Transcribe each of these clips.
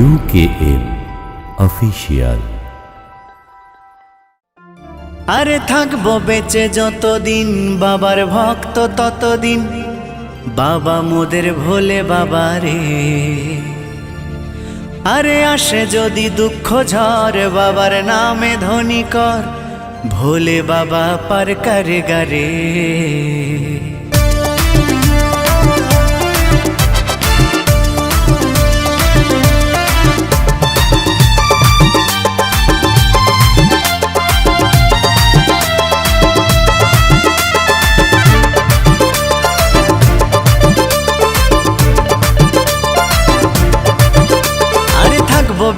UKM official. আরে থাকবো বেঁচে যতদিন বাবার ভক্ত ততদিন, বাবা মোদের ভোলে বাবা রে। আরে আসে যদি দুঃখ ঝড় বাবার নামে ধ্বনি কর, ভোলে বাবা পার করে গারে।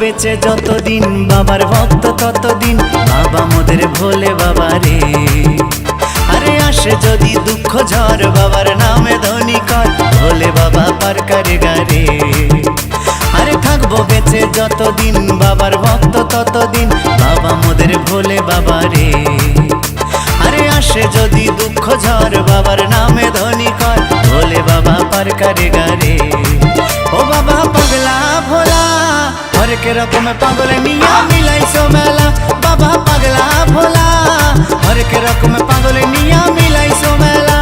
বেঁচে যতদিন বাবার ভক্ত ততদিন, বাবা মোদের ভোলে বাবা রে। আরে আসে যদি দুঃখ ঝড় বাবার নামে ধ্বনি কর, ভোলে বাবা পার করে গারে। আরে থাকবো বেঁচে যতদিন বাবার ভক্ত ততদিন, বাবা মোদের ভোলে বাবা রে। আরে আসে যদি দুঃখ ঝড় বাবার নামে ধ্বনি কর, ভোলে বাবা পার করে গারে। ও বাবা পাগলা ভোলা হরেক রকম পাগল নিয়া মিলাইছো মেলা, বাবা পাগলা ভোলা হরেক রকম পাগল নিয়া মিলাইছো মেলা।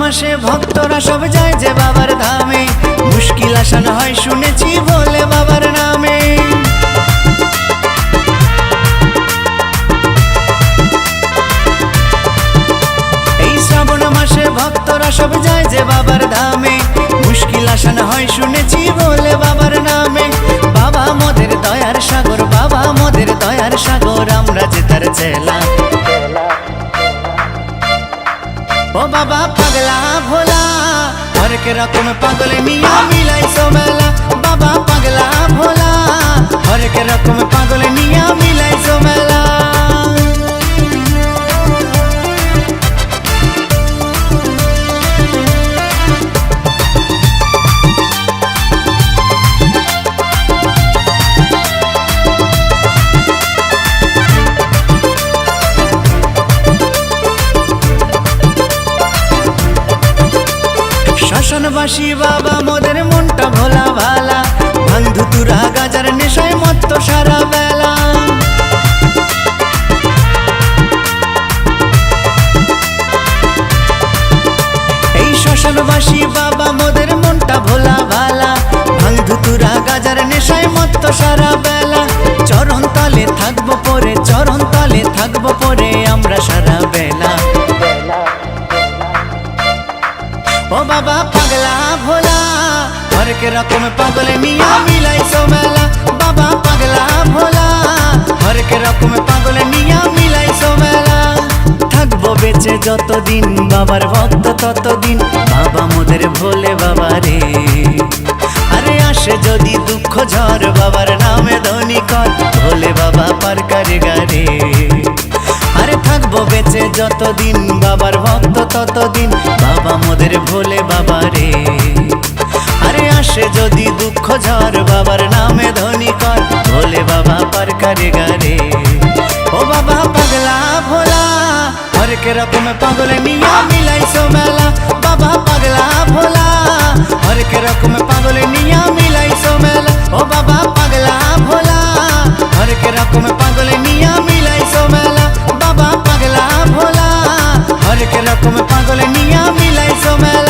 মাসে ভক্তরা সব যায় যে বাবার ধামে, মুশকিল আসান হয় শুনেছি ভোলে বাবার নামে। এই শ্রাবণ মাসে ভক্তরা সব যায় যে বাবার ধামে, মুশকিল আসান হয় শুনেছি ভোলে বাবার নামে। বাবা মোদের দয়ার সাগর, বাবা মোদের দয়ার সাগর, আমরা যে তার চেলা। ও বাবা পাগলা ভোলা হরেক রকম পাগল নিয়া মিলাইছো মেলা, বাবা পাগলা ভোলা হরেক রকম পাগল নিয়া মিলাইছো মেলা। শ্মশানবাসী বাবা মোদের মনটা ভোলা ভালা, ভাঙ ধুতুরা গাজার নেশায় মত্ত সারা বেলা। এই শ্মশানবাসী বাবা মোদের মনটা ভোলা ভালা, ভাঙ ধুতুরা গাজার নেশায় মত্ত সারা বেলা। চরণ তলে থাকবো পরে, চরণ তলে থাকবো পরে আমরা সারা বেলা। ও বাবা পাগলা ভোলা হরেক রকম পাগল নিয়া মিলাইছো মেলা, বাবা পাগলা ভোলা হরেক রকম পাগল নিয়া মিলাইছো মেলা। থাকবো বেঁচে যতদিন বাবার ভক্ত ততদিন, বাবা মোদের ভোলে বাবা রে। আরে আসে যদি দুঃখ ঝড় বাবার নামে ধ্বনি কর, ভোলে বাবা পার করে গারে। আরে থাকবো বেঁচে যতদিন বাবার ভক্ত ততদিন, বাবা মোদের ভোলে বাবা রে। আরে আসে যদি দুঃখ ঝড় বাবার নামে ধ্বনি কর, ভোলে বাবা পার করে গারে। ও বাবা পাগলা ভোলা হরেক রকম পাগল নিয়া মিলাইছো মেলা, বাবা পাগলা ভোলা হরেক রকম পাগল নিয়া মিলাইছো মেলা। ও বাবা পাগলা ভোলা হরেক রকম পাগল নিয়া মিলাইছো মেলা, বাবা পাগলা ভোলা হরেক রকম পাগল নিয়া মিলাইছো মেলা।